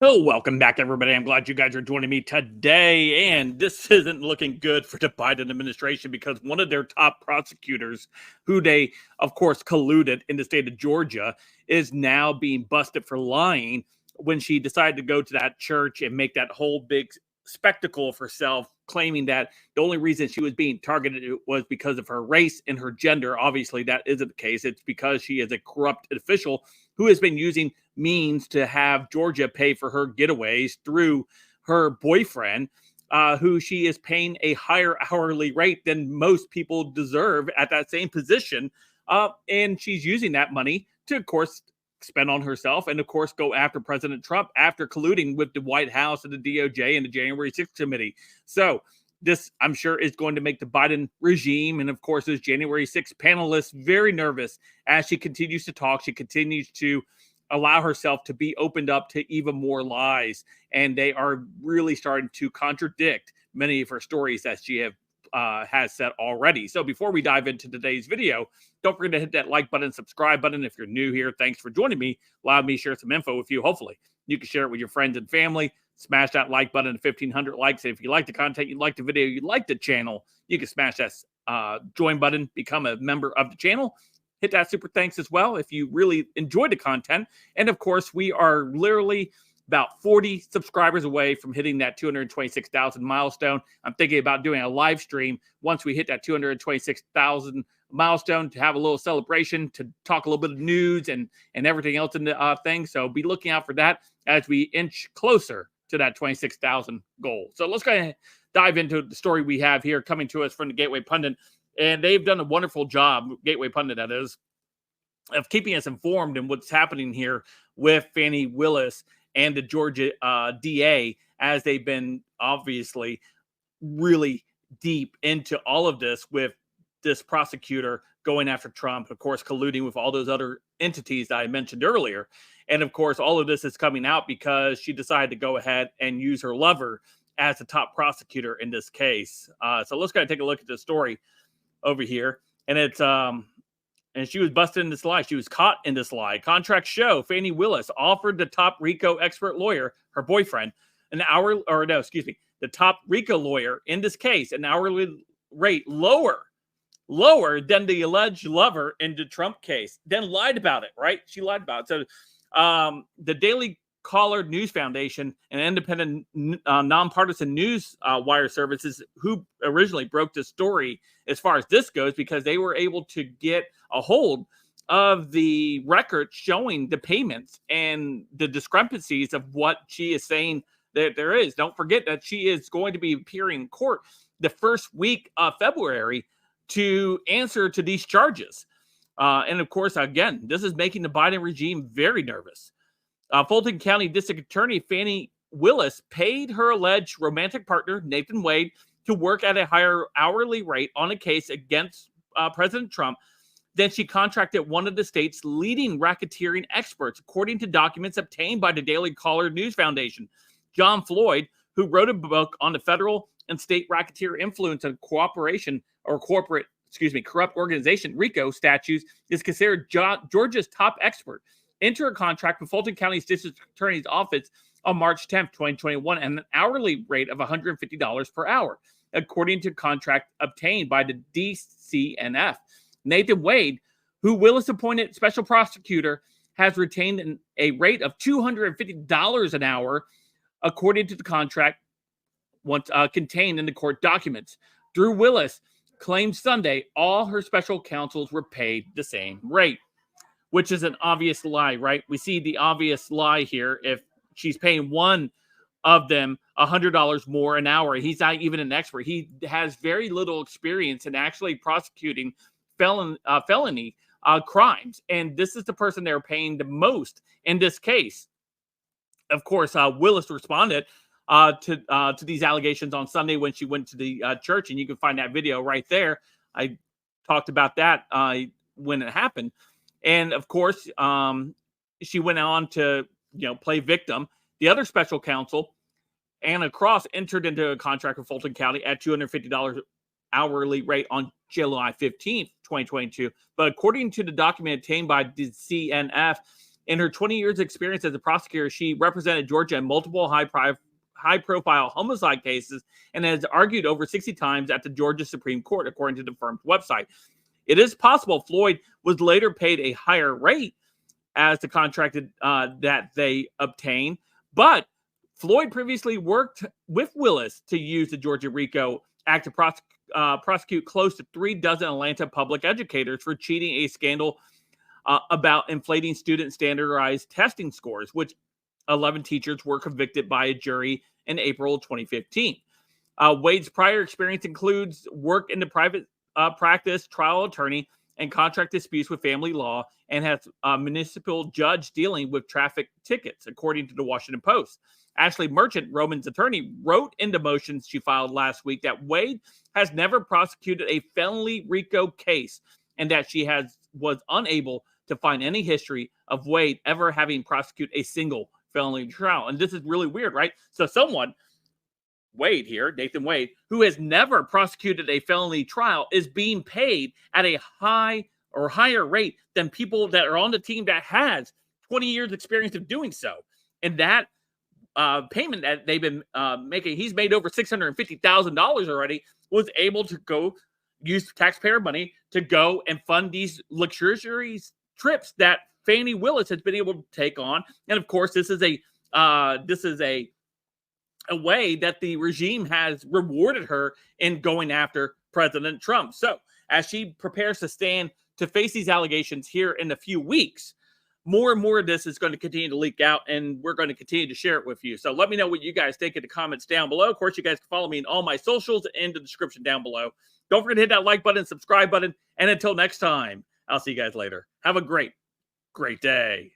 Oh, welcome back, everybody. I'm glad you guys are joining me today. And this isn't looking good for the Biden administration because one of their top prosecutors, who they, of course, colluded in the state of Georgia, is now being busted for lying when she decided to go to that church and make that whole big spectacle of herself, claiming that the only reason she was being targeted was because of her race and her gender. Obviously, that isn't the case. It's because she is a corrupt official who has been using means to have Georgia pay for her getaways through her boyfriend, who she is paying a higher hourly rate than most people deserve at that same position. And she's using that money to, of course, spend on herself and, of course, go after President Trump after colluding with the White House and the DOJ and the January 6th committee. So this, I'm sure, is going to make the Biden regime and, of course, those January 6th panelists very nervous as she continues to talk. She continues to allow herself to be opened up to even more lies. And they are really starting to contradict many of her stories that she has said already. So before we dive into today's video, don't forget to hit that like button, subscribe button. If you're new here, thanks for joining me. Allow me to share some info with you. Hopefully you can share it with your friends and family. Smash that like button to 1,500 likes. And if you like the content, you like the video, you like the channel, you can smash that join button, become a member of the channel. Hit that super thanks as well if you really enjoyed the content. And of course, we are literally about 40 subscribers away from hitting that 226,000 milestone. I'm thinking about doing a live stream once we hit that 226,000 milestone to have a little celebration, to talk a little bit of news and everything else in the thing. So be looking out for that as we inch closer to that 26,000 goal. So let's go ahead and dive into the story we have here coming to us from the Gateway Pundit. And they've done a wonderful job, Gateway Pundit that is, of keeping us informed in what's happening here with Fani Willis and the Georgia DA, as they've been obviously really deep into all of this with this prosecutor going after Trump, of course, colluding with all those other entities that I mentioned earlier. And of course, all of this is coming out because she decided to go ahead and use her lover as the top prosecutor in this case. So let's go ahead and take a look at this story over here. And it's and she was busted in this lie. She was caught in this lie. Contracts show Fani Willis offered the top RICO expert lawyer, her boyfriend, the top RICO lawyer in this case, an hourly rate lower than the alleged lover in the Trump case. Then lied about it, right? She lied about it. So the Daily Caller News Foundation, an independent nonpartisan news wire services, who originally broke the story as far as this goes, because they were able to get a hold of the record showing the payments and the discrepancies of what she is saying that there is. Don't forget that she is going to be appearing in court the first week of February to answer to these charges. And of course, again, this is making the Biden regime very nervous. Fulton County District Attorney Fani Willis paid her alleged romantic partner, Nathan Wade, to work at a higher hourly rate on a case against President Trump. Then she contracted one of the state's leading racketeering experts, according to documents obtained by the Daily Caller News Foundation. John Floyd, who wrote a book on the federal and state racketeer influence and corrupt organization, RICO statutes, is considered Georgia's top expert. Enter a contract with Fulton County's District Attorney's Office on March 10th, 2021, and an hourly rate of $150 per hour, according to contract obtained by the DCNF. Nathan Wade, who Willis appointed special prosecutor, has retained a rate of $250 an hour, according to the contract contained in the court documents. Drew Willis claimed Sunday all her special counsels were paid the same rate, which is an obvious lie, right? We see the obvious lie here. If she's paying one of them $100 more an hour, he's not even an expert. He has very little experience in actually prosecuting felony crimes. And this is the person they're paying the most in this case. Of course, Willis responded to these allegations on Sunday when she went to the church, and you can find that video right there. I talked about that when it happened. And of course, she went on to, play victim. The other special counsel, Anna Cross, entered into a contract with Fulton County at $250 hourly rate on July 15th, 2022. But according to the document obtained by the CNF, In her 20 years experience as a prosecutor, she represented Georgia in multiple high-profile homicide cases and has argued over 60 times at the Georgia Supreme Court, according to the firm's website. It is possible Floyd was later paid a higher rate as the contracted that they obtained, but Floyd previously worked with Willis to use the Georgia RICO Act to prosecute close to 36 Atlanta public educators for cheating a scandal about inflating student standardized testing scores, which 11 teachers were convicted by a jury in April 2015. Wade's prior experience includes work in the private practice, trial attorney, and contract disputes with family law, and has a municipal judge dealing with traffic tickets, according to the Washington Post. Ashley Merchant, Roman's attorney, wrote in the motions she filed last week that Wade has never prosecuted a felony RICO case and that she was unable to find any history of Wade ever having prosecuted a single felony trial. And this is really weird, right? So someone, Wade here, Nathan Wade, who has never prosecuted a felony trial, is being paid at a high or higher rate than people that are on the team that has 20 years experience of doing so. And that payment that they've been making, he's made over $650,000 already, was able to go use taxpayer money to go and fund these luxurious trips that Fani Willis has been able to take on. And of course, this is a way that the regime has rewarded her in going after President Trump. So as she prepares to stand to face these allegations here in a few weeks, more and more of this is going to continue to leak out, and we're going to continue to share it with you. So let me know what you guys think in the comments down below. Of course, you guys can follow me in all my socials in the description down below. Don't forget to hit that like button, subscribe button, and until next time, I'll see you guys later. Have a great day.